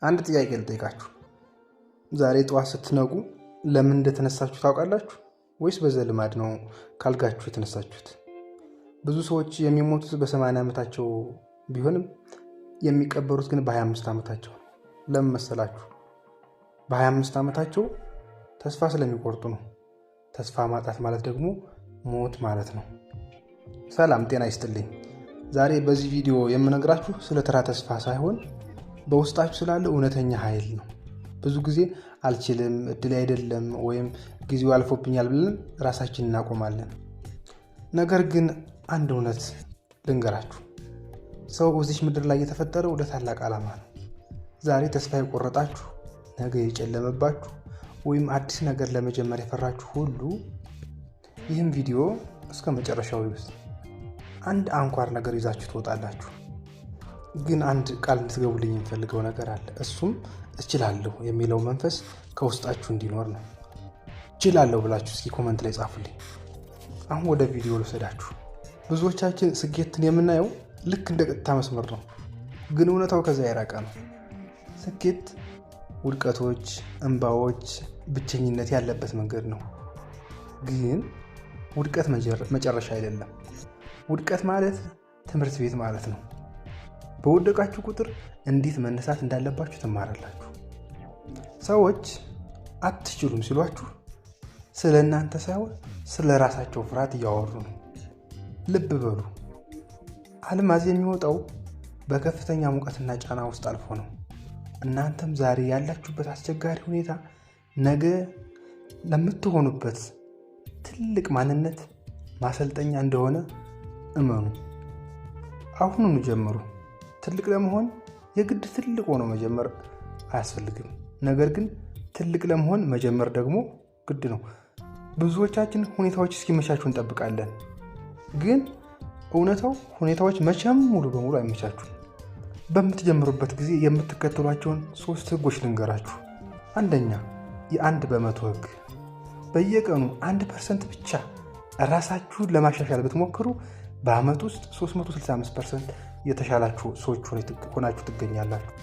አንድ ጥያቄ ልጠይቃችሁ። ዛሬ ጠዋት ስትነቁ ለምን እንደተነሳችሁ ታውቃላችሁ? ወይስ በዘልማድ ነው ካልጋችሁ የተነሳችሁት? ብዙ ሰዎች የሚሞቱት በ80 ዓመታቸው ቢሆንም የሚቀበሩት ግን በ25 ዓመታቸው ነው። ለምን መሰላችሁ? በ25 ዓመታቸው ተስፋ ስለሚቆርጡ ነው። ተስፋ ማጣት ማለት ደግሞ ሞት ማለት ነው። ሰላም ጤና ይስጥልኝ። ዛሬ በዚህ ቪዲዮ የምነግራችሁ ስለ ተራ ተስፋ ሳይሆን በውስጣችሁ ስላለ እውነተኛ ኃይል ነው። ብዙ ጊዜ አልችልም፣ እድል አይደለም ወይም ጊዜው አልፎብኛል ብለን ራሳችንን እናቆማለን። ነገር ግን አንድ እውነት ልንገራችሁ። ሰው በዚህ ምድር ላይ የተፈጠረው ለታላቅ ዓላማ ነው። ዛሬ ተስፋ የቆረጣችሁ፣ ነገ የጨለመባችሁ ወይም አዲስ ነገር ለመጀመር የፈራችሁ ሁሉ ይህም ቪዲዮ እስከ መጨረሻው ይዩት። አንድ አንኳር ነገር ይዛችሁ ትወጣላችሁ። ግን አንድ ቃል እንድትገቡልኝ የምፈልገው ነገር አለ። እሱም እችላለሁ የሚለው መንፈስ ከውስጣችሁ እንዲኖር ነው። እችላለሁ ብላችሁ እስኪ ኮመንት ላይ ጻፉልኝ። አሁን ወደ ቪዲዮ ልውሰዳችሁ። ብዙዎቻችን ስኬትን የምናየው ልክ እንደ ቀጥታ መስመር ነው፣ ግን እውነታው ከዛ የራቀ ነው። ስኬት ውድቀቶች፣ እንባዎች፣ ብቸኝነት ያለበት መንገድ ነው። ግን ውድቀት መጨረሻ አይደለም። ውድቀት ማለት ትምህርት ቤት ማለት ነው። በወደቃችሁ ቁጥር እንዴት መነሳት እንዳለባችሁ ትማራላችሁ። ሰዎች አትችሉም ሲሏችሁ ስለ እናንተ ሳይሆን ስለ ራሳቸው ፍርሃት እያወሩ ነው። ልብ በሉ፣ አልማዝ የሚወጣው በከፍተኛ ሙቀትና ጫና ውስጥ አልፎ ነው። እናንተም ዛሬ ያላችሁበት አስቸጋሪ ሁኔታ ነገ ለምትሆኑበት ትልቅ ማንነት ማሰልጠኛ እንደሆነ እመኑ። አሁኑኑ ጀምሩ። ትልቅ ለመሆን የግድ ትልቅ ሆኖ መጀመር አያስፈልግም። ነገር ግን ትልቅ ለመሆን መጀመር ደግሞ ግድ ነው። ብዙዎቻችን ሁኔታዎች እስኪመቻቹ እንጠብቃለን። ግን እውነታው ሁኔታዎች መቼም ሙሉ በሙሉ አይመቻቹም። በምትጀምሩበት ጊዜ የምትከተሏቸውን 3 ህጎች ልንገራችሁ። አንደኛ፣ የ1% ህግ። በየቀኑ 1% ብቻ ራሳችሁን ለማሻሻል ብትሞክሩ በአመት ውስጥ 365% የተሻላችሁ ሰዎች ሆናችሁ ትገኛላችሁ።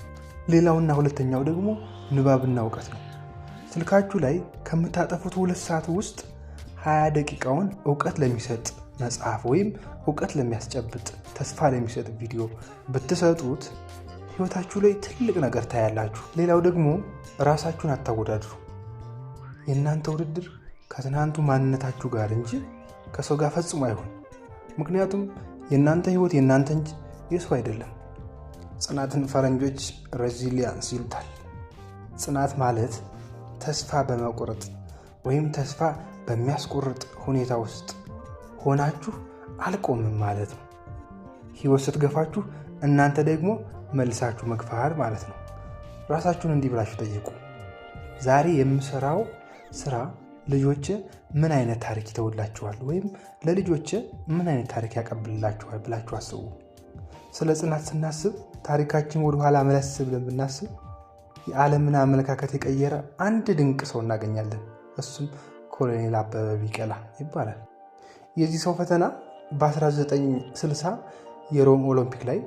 ሌላውና ሁለተኛው ደግሞ ንባብና እውቀት ነው። ስልካችሁ ላይ ከምታጠፉት 2 ሰዓት ውስጥ 20 ደቂቃውን እውቀት ለሚሰጥ መጽሐፍ ወይም እውቀት ለሚያስጨብጥ ተስፋ ለሚሰጥ ቪዲዮ ብትሰጡት ህይወታችሁ ላይ ትልቅ ነገር ታያላችሁ። ሌላው ደግሞ ራሳችሁን አታወዳድሩ። የእናንተ ውድድር ከትናንቱ ማንነታችሁ ጋር እንጂ ከሰው ጋር ፈጽሞ አይሆን። ምክንያቱም የእናንተ ህይወት የእናንተ እንጂ የሰው አይደለም። ጽናትን ፈረንጆች ሬዚሊያንስ ይሉታል። ጽናት ማለት ተስፋ በመቁረጥ ወይም ተስፋ በሚያስቆርጥ ሁኔታ ውስጥ ሆናችሁ አልቆምም ማለት ነው። ህይወት ስትገፋችሁ እናንተ ደግሞ መልሳችሁ መግፋት ማለት ነው። ራሳችሁን እንዲህ ብላችሁ ጠይቁ። ዛሬ የምሰራው ስራ ልጆች ምን አይነት ታሪክ ይተውላችኋል? ወይም ለልጆች ምን አይነት ታሪክ ያቀብልላችኋል ብላችሁ አስቡ። ስለ ጽናት ስናስብ ታሪካችን ወደ ኋላ መለስ ብለን ብናስብ የዓለምን አመለካከት የቀየረ አንድ ድንቅ ሰው እናገኛለን። እሱም ኮሎኔል አበበ ቢቂላ ይባላል። የዚህ ሰው ፈተና በ1960 የሮም ኦሎምፒክ ላይ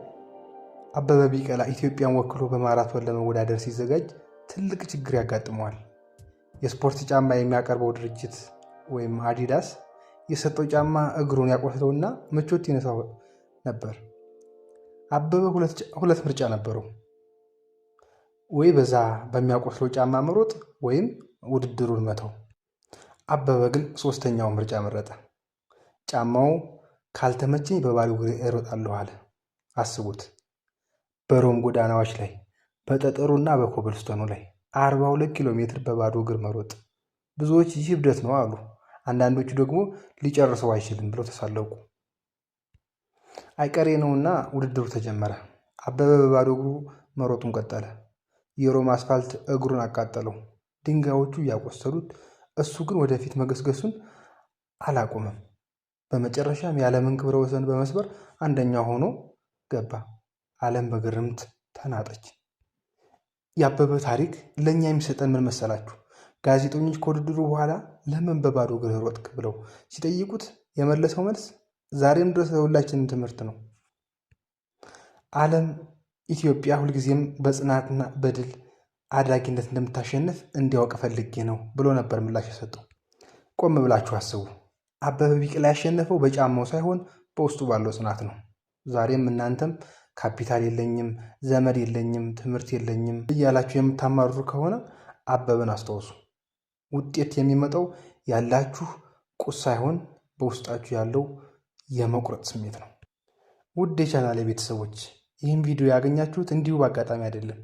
አበበ ቢቂላ ኢትዮጵያን ወክሎ በማራቶን ለመወዳደር ሲዘጋጅ ትልቅ ችግር ያጋጥመዋል። የስፖርት ጫማ የሚያቀርበው ድርጅት ወይም አዲዳስ የሰጠው ጫማ እግሩን ያቆስለውና ምቾት ይነሳው ነበር። አበበ ሁለት ምርጫ ነበረው። ወይ በዛ በሚያቆስለው ጫማ መሮጥ ወይም ውድድሩን መተው። አበበ ግን 3ኛው ምርጫ መረጠ። ጫማው ካልተመቸኝ በባዶ እግሬ እሮጣለሁ አለ። አስቡት፣ በሮም ጎዳናዎች ላይ በጠጠሩና በኮብልስቶኑ ላይ 42 ኪሎ ሜትር በባዶ እግር መሮጥ። ብዙዎች ይህ እብደት ነው አሉ። አንዳንዶቹ ደግሞ ሊጨርሰው አይችልም ብለው ተሳለቁ። አይቀሬ ነውና ውድድሩ ተጀመረ። አበበ በባዶ እግሩ መሮጡን ቀጠለ። የሮም አስፋልት እግሩን አቃጠለው፣ ድንጋዮቹ እያቆሰሉት። እሱ ግን ወደፊት መገስገሱን አላቆመም። በመጨረሻም የዓለምን ክብረ ወሰን በመስበር አንደኛ ሆኖ ገባ። ዓለም በግርምት ተናጠች። የአበበ ታሪክ ለእኛ የሚሰጠን ምን መሰላችሁ? ጋዜጠኞች ከውድድሩ በኋላ ለምን በባዶ እግር ሮጥክ ብለው ሲጠይቁት የመለሰው መልስ ዛሬም ድረስ ለሁላችንም ትምህርት ነው። ዓለም ኢትዮጵያ ሁልጊዜም በጽናትና በድል አድራጊነት እንደምታሸንፍ እንዲያውቅ ፈልጌ ነው ብሎ ነበር ምላሽ የሰጠው። ቆም ብላችሁ አስቡ። አበበ ቢቂላ ያሸነፈው በጫማው ሳይሆን በውስጡ ባለው ጽናት ነው። ዛሬም እናንተም ካፒታል የለኝም፣ ዘመድ የለኝም፣ ትምህርት የለኝም እያላችሁ የምታማርሩ ከሆነ አበበን አስታውሱ። ውጤት የሚመጣው ያላችሁ ቁስ ሳይሆን በውስጣችሁ ያለው የመቁረጥ ስሜት ነው። ውድ የቻናሌ ቤተሰቦች ይህን ቪዲዮ ያገኛችሁት እንዲሁ በአጋጣሚ አይደለም።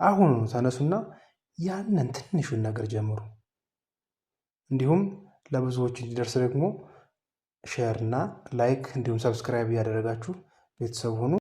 አሁኑ ተነሱና ያንን ትንሹን ነገር ጀምሩ። እንዲሁም ለብዙዎች እንዲደርስ ደግሞ ሼር እና ላይክ እንዲሁም ሰብስክራይብ እያደረጋችሁ ቤተሰብ ሁኑ።